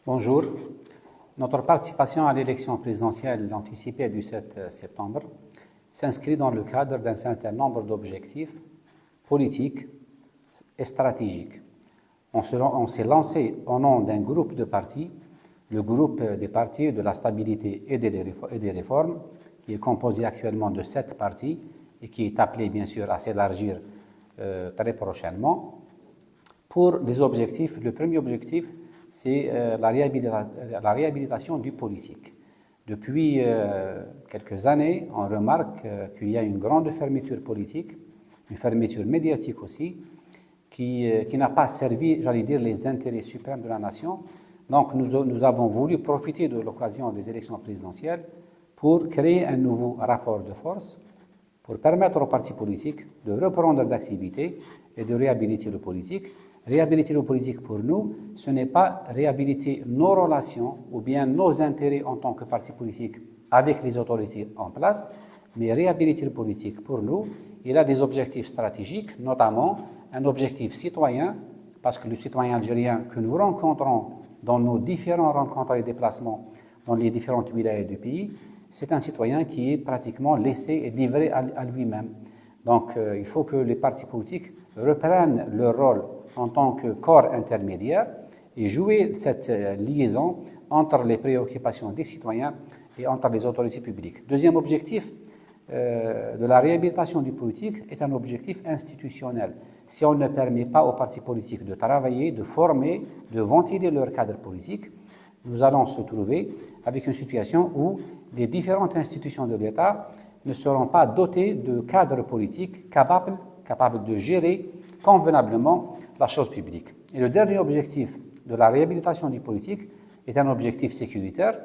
Bonjour. Notre participation à l'élection présidentielle anticipée du 7 septembre s'inscrit dans le cadre d'un certain nombre d'objectifs politiques et stratégiques. On s'est lancé au nom d'un groupe de partis, le groupe des partis de la stabilité et des réformes, qui est composé actuellement de 7 partis et qui est appelé bien sûr à s'élargir très prochainement. Pour les objectifs, le premier objectif, c'est la réhabilitation du politique. Depuis quelques années, on remarque qu'il y a une grande fermeture politique, une fermeture médiatique aussi, qui n'a pas servi, j'allais dire, les intérêts suprêmes de la nation. Donc nous avons voulu profiter de l'occasion des élections présidentielles pour créer un nouveau rapport de force, pour permettre aux partis politiques de reprendre d'activité et de réhabiliter le politique. Réhabiliter le politique pour nous, ce n'est pas réhabiliter nos relations ou bien nos intérêts en tant que parti politique avec les autorités en place, mais réhabiliter le politique pour nous, il a des objectifs stratégiques, notamment un objectif citoyen, parce que le citoyen algérien que nous rencontrons dans nos différentes rencontres et déplacements dans les différentes wilayas du pays, c'est un citoyen qui est pratiquement laissé et livré à lui-même. Donc il faut que les partis politiques reprennent leur rôle en tant que corps intermédiaire et jouer cette liaison entre les préoccupations des citoyens et entre les autorités publiques. Deuxième objectif de la réhabilitation du politique est un objectif institutionnel. Si on ne permet pas aux partis politiques de travailler, de former, de ventiler leur cadre politique, nous allons se trouver avec une situation où les différentes institutions de l'État ne seront pas dotées de cadres politiques capables de gérer convenablement la chose publique. Et le dernier objectif de la réhabilitation du politique est un objectif sécuritaire.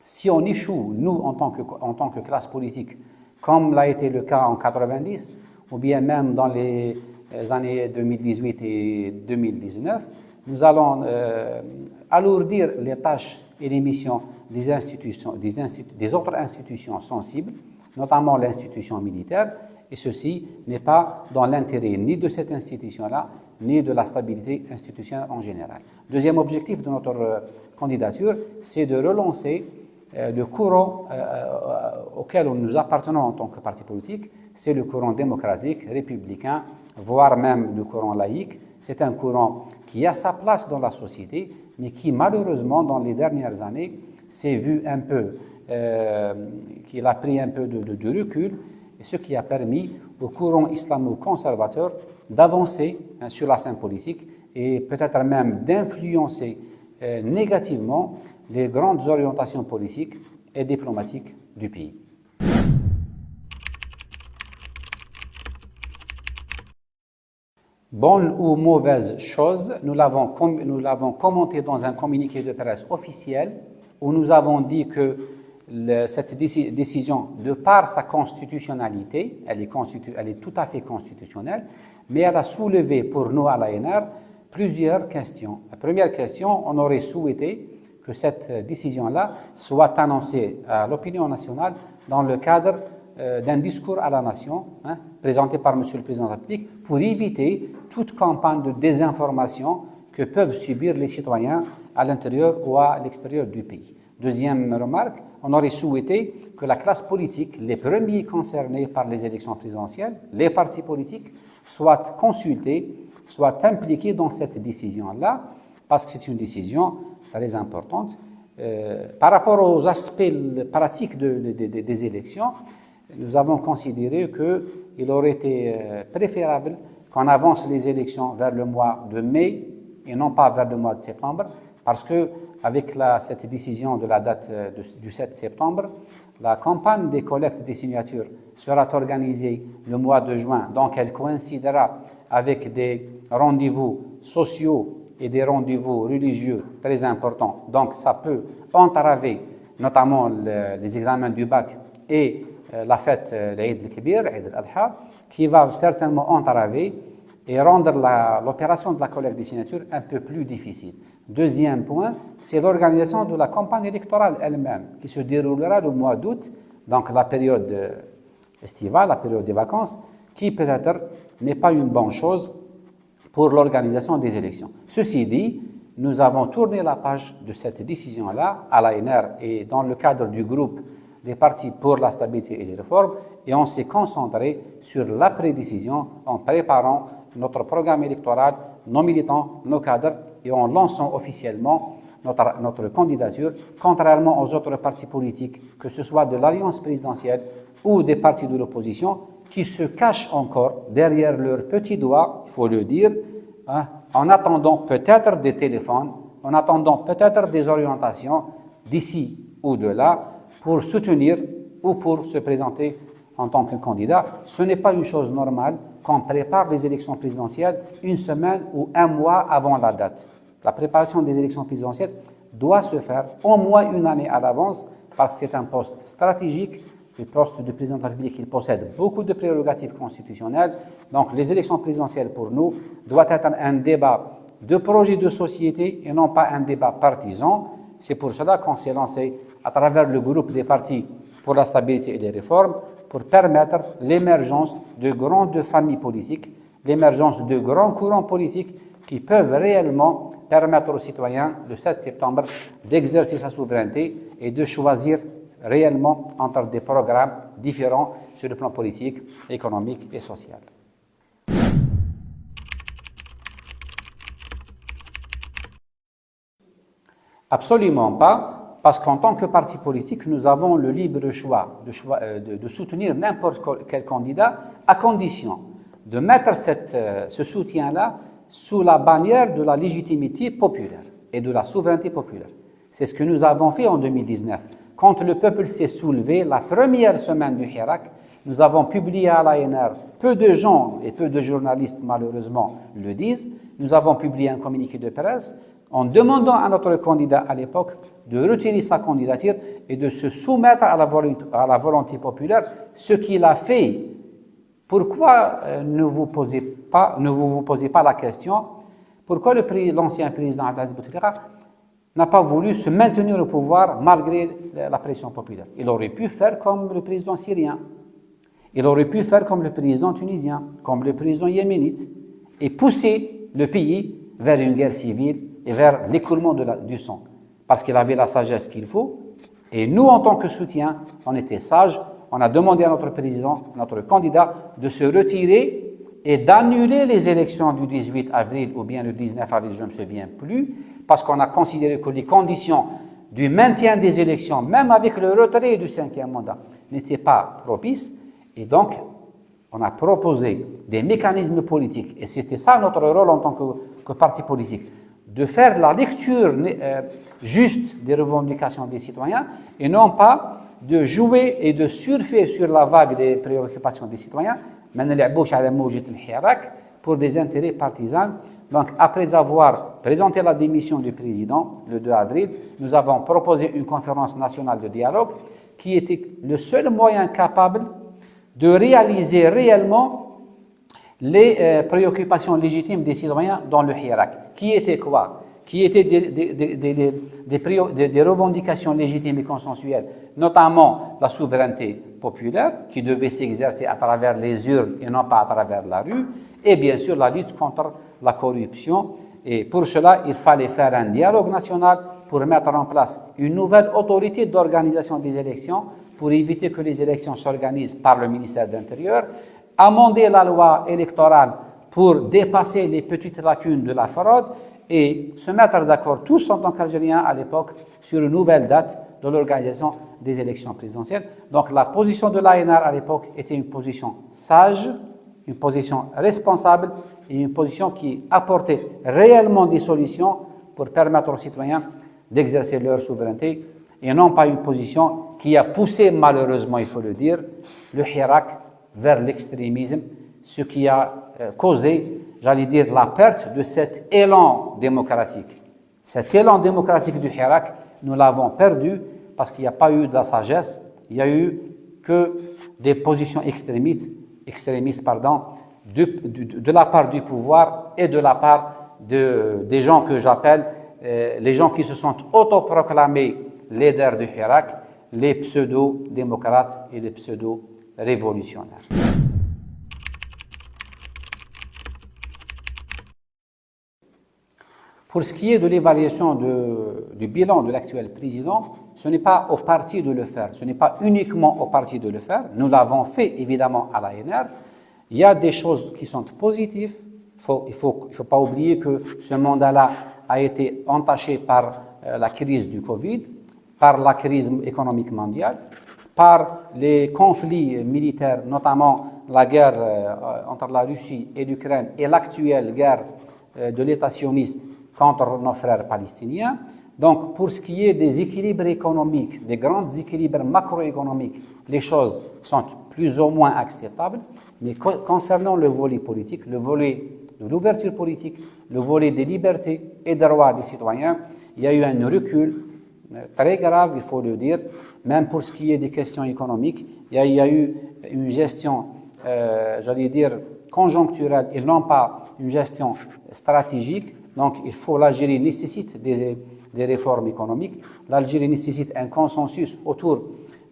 Si on échoue, nous, en tant que classe politique, comme l'a été le cas en 90, ou bien même dans les années 2018 et 2019, nous allons alourdir les tâches et les missions des autres institutions sensibles, notamment l'institution militaire, et ceci n'est pas dans l'intérêt ni de cette institution-là, ni de la stabilité institutionnelle en général. Deuxième objectif de notre candidature, c'est de relancer le courant auquel nous appartenons en tant que parti politique, c'est le courant démocratique, républicain, voire même le courant laïque. C'est un courant qui a sa place dans la société, mais qui malheureusement, dans les dernières années, s'est vu un peu, qu'il a pris un peu de recul, et ce qui a permis au courant islamo-conservateur d'avancer sur la scène politique et peut-être même d'influencer négativement les grandes orientations politiques et diplomatiques du pays. Bonne ou mauvaise chose, nous l'avons commenté dans un communiqué de presse officiel où nous avons dit que cette décision, de par sa constitutionnalité, elle est tout à fait constitutionnelle, mais elle a soulevé pour nous à l'ANR plusieurs questions. La première question, on aurait souhaité que cette décision-là soit annoncée à l'opinion nationale dans le cadre d'un discours à la nation, présenté par M. le Président de la République, pour éviter toute campagne de désinformation que peuvent subir les citoyens à l'intérieur ou à l'extérieur du pays. Deuxième remarque, on aurait souhaité que la classe politique, les premiers concernés par les élections présidentielles, les partis politiques, soient consultés, soient impliqués dans cette décision-là, parce que c'est une décision très importante. Par rapport aux aspects pratiques des élections, nous avons considéré qu'il aurait été préférable qu'on avance les élections vers le mois de mai et non pas vers le mois de septembre, parce que avec cette décision de la date du 7 septembre, la campagne des collectes des signatures sera organisée le mois de juin, donc elle coïncidera avec des rendez-vous sociaux et des rendez-vous religieux très importants. Donc ça peut entraver notamment les examens du bac et la fête l'Eid al-Kibir, l'Eid al-Adha, qui va certainement entraver et rendre l'opération de la collecte des signatures un peu plus difficile. Deuxième point, c'est l'organisation de la campagne électorale elle-même, qui se déroulera le mois d'août, donc la période estivale, la période des vacances, qui peut-être n'est pas une bonne chose pour l'organisation des élections. Ceci dit, nous avons tourné la page de cette décision-là à l'ANR et dans le cadre du groupe des partis pour la stabilité et les réformes, et on s'est concentré sur l'après-décision en préparant notre programme électoral, nos militants, nos cadres, et en lançant officiellement notre candidature, contrairement aux autres partis politiques, que ce soit de l'alliance présidentielle ou des partis de l'opposition, qui se cachent encore derrière leurs petits doigts, il faut le dire, hein, en attendant peut-être des téléphones, en attendant peut-être des orientations d'ici ou de là, pour soutenir ou pour se présenter en tant que candidat. Ce n'est pas une chose normale qu'on prépare les élections présidentielles une semaine ou un mois avant la date. La préparation des élections présidentielles doit se faire au moins une année à l'avance parce que c'est un poste stratégique. Le poste de président de la République, il possède beaucoup de prérogatives constitutionnelles. Donc les élections présidentielles pour nous doivent être un débat de projet de société et non pas un débat partisan. C'est pour cela qu'on s'est lancé à travers le groupe des partis pour la stabilité et les réformes pour permettre l'émergence de grandes familles politiques, l'émergence de grands courants politiques qui peuvent réellement permettre aux citoyens, le 7 septembre, d'exercer sa souveraineté et de choisir réellement entre des programmes différents sur le plan politique, économique et social. Absolument pas, parce qu'en tant que parti politique, nous avons le libre choix de soutenir n'importe quel candidat, à condition de mettre ce soutien-là sous la bannière de la légitimité populaire et de la souveraineté populaire. C'est ce que nous avons fait en 2019. Quand le peuple s'est soulevé, la première semaine du Hirak, nous avons publié à l'ANR, peu de gens et peu de journalistes malheureusement le disent, nous avons publié un communiqué de presse en demandant à notre candidat à l'époque de retirer sa candidature et de se soumettre à la volonté populaire, ce qu'il a fait. Pourquoi ne vous posez pas la question, pourquoi l'ancien président Abdelaziz Bouteflika n'a pas voulu se maintenir au pouvoir malgré la pression populaire? Il aurait pu faire comme le président syrien, il aurait pu faire comme le président tunisien, comme le président yéménite, et pousser le pays vers une guerre civile et vers l'écoulement du sang. Parce qu'il avait la sagesse qu'il faut, et nous, en tant que soutien, on était sages, on a demandé à notre président, notre candidat, de se retirer et d'annuler les élections du 18 avril ou bien le 19 avril, je ne me souviens plus, parce qu'on a considéré que les conditions du maintien des élections, même avec le retrait du 5e mandat, n'étaient pas propices. Et donc, on a proposé des mécanismes politiques, et c'était ça notre rôle en tant que parti politique, de faire la lecture juste des revendications des citoyens et non pas de jouer et de surfer sur la vague des préoccupations des citoyens, pour des intérêts partisans. Donc, après avoir présenté la démission du président le 2 avril, nous avons proposé une conférence nationale de dialogue qui était le seul moyen capable de réaliser réellement les préoccupations légitimes des citoyens dans le Hirak. Qui était quoi? Qui étaient des revendications légitimes et consensuelles, notamment la souveraineté populaire, qui devait s'exercer à travers les urnes et non pas à travers la rue, et bien sûr la lutte contre la corruption. Et pour cela, il fallait faire un dialogue national pour mettre en place une nouvelle autorité d'organisation des élections, pour éviter que les élections s'organisent par le ministère de l'Intérieur, amender la loi électorale pour dépasser les petites lacunes de la fraude et se mettre d'accord tous en tant qu'Algériens à l'époque sur une nouvelle date de l'organisation des élections présidentielles. Donc la position de l'ANR à l'époque était une position sage, une position responsable et une position qui apportait réellement des solutions pour permettre aux citoyens d'exercer leur souveraineté et non pas une position qui a poussé malheureusement, il faut le dire, le Hirak vers l'extrémisme, ce qui a causé, j'allais dire, la perte de cet élan démocratique. Cet élan démocratique du Hirak, nous l'avons perdu parce qu'il n'y a pas eu de la sagesse, il n'y a eu que des positions extrémistes de la part du pouvoir et de la part des gens que j'appelle les gens qui se sont autoproclamés leaders du Hirak, les pseudo-démocrates et les pseudo-révolutionnaires. Pour ce qui est de l'évaluation du bilan de l'actuel président, ce n'est pas au parti de le faire, ce n'est pas uniquement au parti de le faire. Nous l'avons fait évidemment à l'ANR. Il y a des choses qui sont positives. Il faut pas oublier que ce mandat-là a été entaché par la crise du Covid, par la crise économique mondiale, par les conflits militaires, notamment la guerre entre la Russie et l'Ukraine et l'actuelle guerre de l'État sioniste contre nos frères palestiniens. Donc, pour ce qui est des équilibres économiques, des grands équilibres macroéconomiques, les choses sont plus ou moins acceptables. Mais concernant le volet politique, le volet de l'ouverture politique, le volet des libertés et des droits des citoyens, il y a eu un recul très grave, il faut le dire. Même pour ce qui est des questions économiques, il y a eu une gestion, j'allais dire, conjoncturelle et non pas une gestion stratégique. Donc, l'Algérie nécessite des réformes économiques. L'Algérie nécessite un consensus autour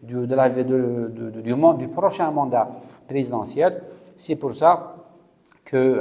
du prochain mandat présidentiel. C'est pour ça que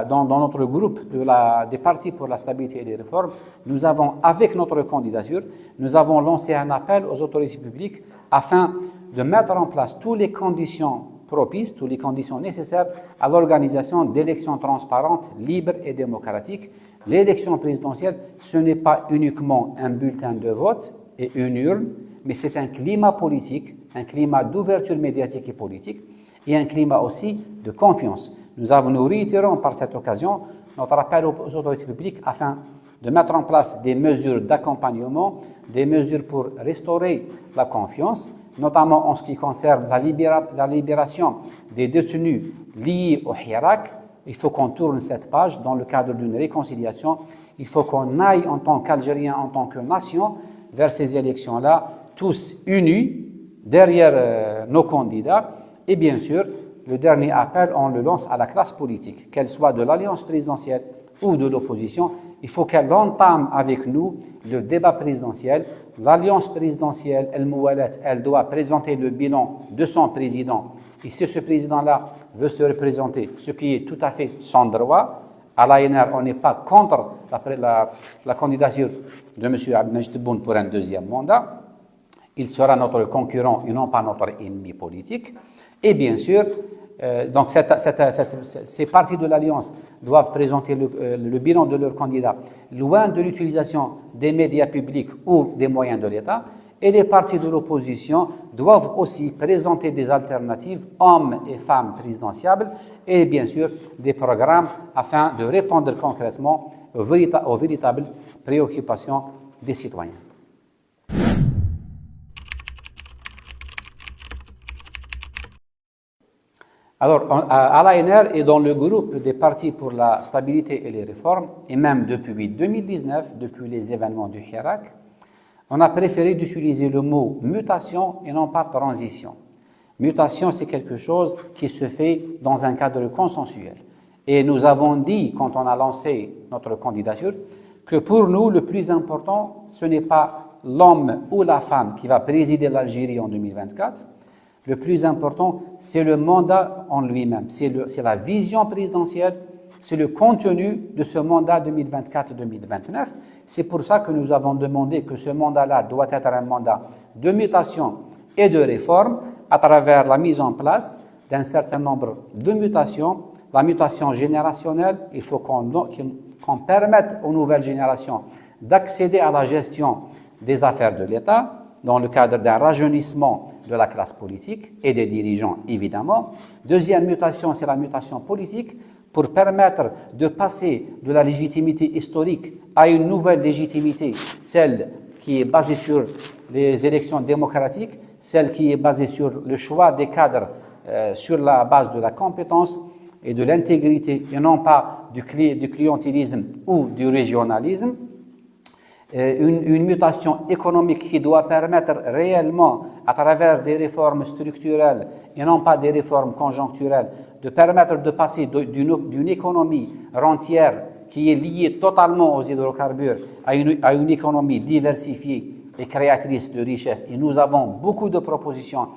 dans notre groupe des partis pour la stabilité et les réformes, nous avons, avec notre candidature, nous avons lancé un appel aux autorités publiques afin de mettre en place toutes les conditions propices, toutes les conditions nécessaires à l'organisation d'élections transparentes, libres et démocratiques. L'élection présidentielle, ce n'est pas uniquement un bulletin de vote et une urne, mais c'est un climat politique, un climat d'ouverture médiatique et politique, et un climat aussi de confiance. Nous réitérons par cette occasion notre appel aux autorités publiques afin de mettre en place des mesures d'accompagnement, des mesures pour restaurer la confiance, notamment en ce qui concerne la libération des détenus liés au Hirak. Il faut qu'on tourne cette page dans le cadre d'une réconciliation. Il faut qu'on aille en tant qu'Algériens, en tant que nation, vers ces élections-là, tous unis derrière nos candidats. Et bien sûr, le dernier appel, on le lance à la classe politique, qu'elle soit de l'alliance présidentielle ou de l'opposition. Il faut qu'elle entame avec nous le débat présidentiel. L'alliance présidentielle, elle doit présenter le bilan de son président. Et si ce président-là veut se représenter, ce qui est tout à fait son droit, à l'ANR, on n'est pas contre la candidature de M. Abdelmajid Tebboune pour un deuxième mandat. Il sera notre concurrent et non pas notre ennemi politique. Et bien sûr, donc ces partis de l'Alliance doivent présenter le bilan de leur candidat loin de l'utilisation des médias publics ou des moyens de l'État. Et les partis de l'opposition doivent aussi présenter des alternatives, hommes et femmes présidentiables, et bien sûr des programmes afin de répondre concrètement aux véritables préoccupations des citoyens. Alors, à l'ANR et dans le groupe des partis pour la stabilité et les réformes, et même depuis 2019, depuis les événements du Hirak, on a préféré d'utiliser le mot mutation et non pas transition. Mutation, c'est quelque chose qui se fait dans un cadre consensuel. Et nous avons dit, quand on a lancé notre candidature, que pour nous, le plus important, ce n'est pas l'homme ou la femme qui va présider l'Algérie en 2024. Le plus important, c'est le mandat en lui-même, c'est la vision présidentielle, c'est le contenu de ce mandat 2024-2029. C'est pour ça que nous avons demandé que ce mandat-là doit être un mandat de mutation et de réforme à travers la mise en place d'un certain nombre de mutations. La mutation générationnelle, il faut qu'on permette aux nouvelles générations d'accéder à la gestion des affaires de l'État dans le cadre d'un rajeunissement de la classe politique et des dirigeants, évidemment. Deuxième mutation, c'est la mutation politique pour permettre de passer de la légitimité historique à une nouvelle légitimité, celle qui est basée sur les élections démocratiques, celle qui est basée sur le choix des cadres sur la base de la compétence et de l'intégrité et non pas du clientélisme ou du régionalisme. Une mutation économique qui doit permettre réellement, à travers des réformes structurelles et non pas des réformes conjoncturelles, de permettre de passer d'une économie rentière qui est liée totalement aux hydrocarbures à une économie diversifiée et créatrice de richesses. Et nous avons beaucoup de propositions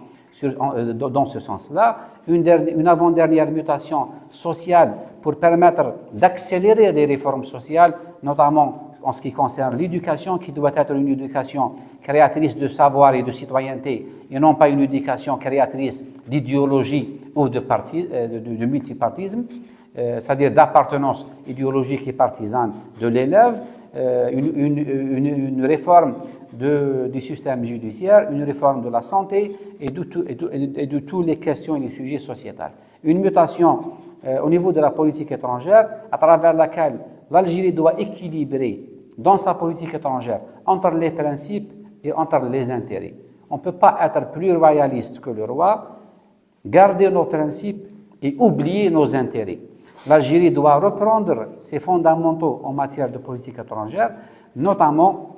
dans ce sens-là. Une avant-dernière mutation sociale pour permettre d'accélérer les réformes sociales, notamment en ce qui concerne l'éducation, qui doit être une éducation créatrice de savoir et de citoyenneté, et non pas une éducation créatrice d'idéologie ou de multipartisme, c'est-à-dire d'appartenance idéologique et partisane de l'élève, une réforme du système judiciaire, une réforme de la santé et de toutes les questions et les sujets sociétals. Une mutation au niveau de la politique étrangère, à travers laquelle l'Algérie doit équilibrer dans sa politique étrangère entre les principes et entre les intérêts. On ne peut pas être plus royaliste que le roi, garder nos principes et oublier nos intérêts. L'Algérie doit reprendre ses fondamentaux en matière de politique étrangère, notamment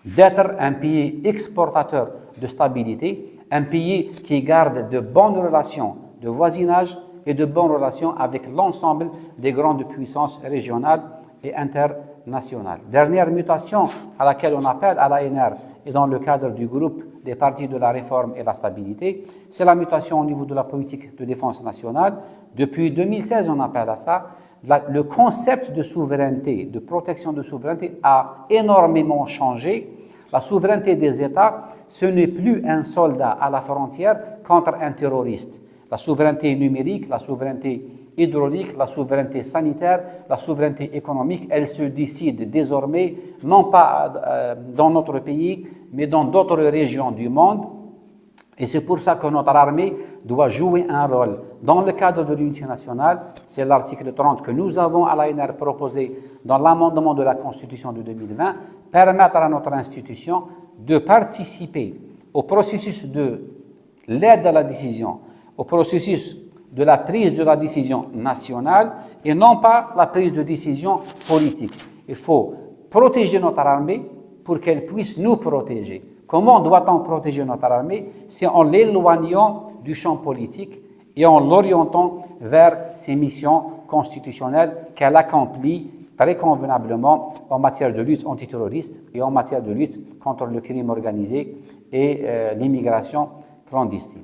d'être un pays exportateur de stabilité, un pays qui garde de bonnes relations de voisinage et de bonnes relations avec l'ensemble des grandes puissances régionales et internationales. Dernière mutation à laquelle on appelle à l'ANR et dans le cadre du groupe des partis de la réforme et de la stabilité, c'est la mutation au niveau de la politique de défense nationale. Depuis 2016, on appelle à ça. Le concept de souveraineté, de protection de souveraineté a énormément changé. La souveraineté des États, ce n'est plus un soldat à la frontière contre un terroriste. La souveraineté numérique, la souveraineté hydraulique, la souveraineté sanitaire, la souveraineté économique, elle se décide désormais, non pas dans notre pays, mais dans d'autres régions du monde. Et c'est pour ça que notre armée doit jouer un rôle. Dans le cadre de l'unité nationale, c'est l'article 30 que nous avons à l'ANR proposé dans l'amendement de la Constitution de 2020, permettre à notre institution de participer au processus de l'aide à la décision, au processus de la prise de la décision nationale et non pas la prise de décision politique. Il faut protéger notre armée pour qu'elle puisse nous protéger. Comment doit-on protéger notre armée? C'est en l'éloignant du champ politique et en l'orientant vers ses missions constitutionnelles qu'elle accomplit très convenablement en matière de lutte antiterroriste et en matière de lutte contre le crime organisé et l'immigration clandestine.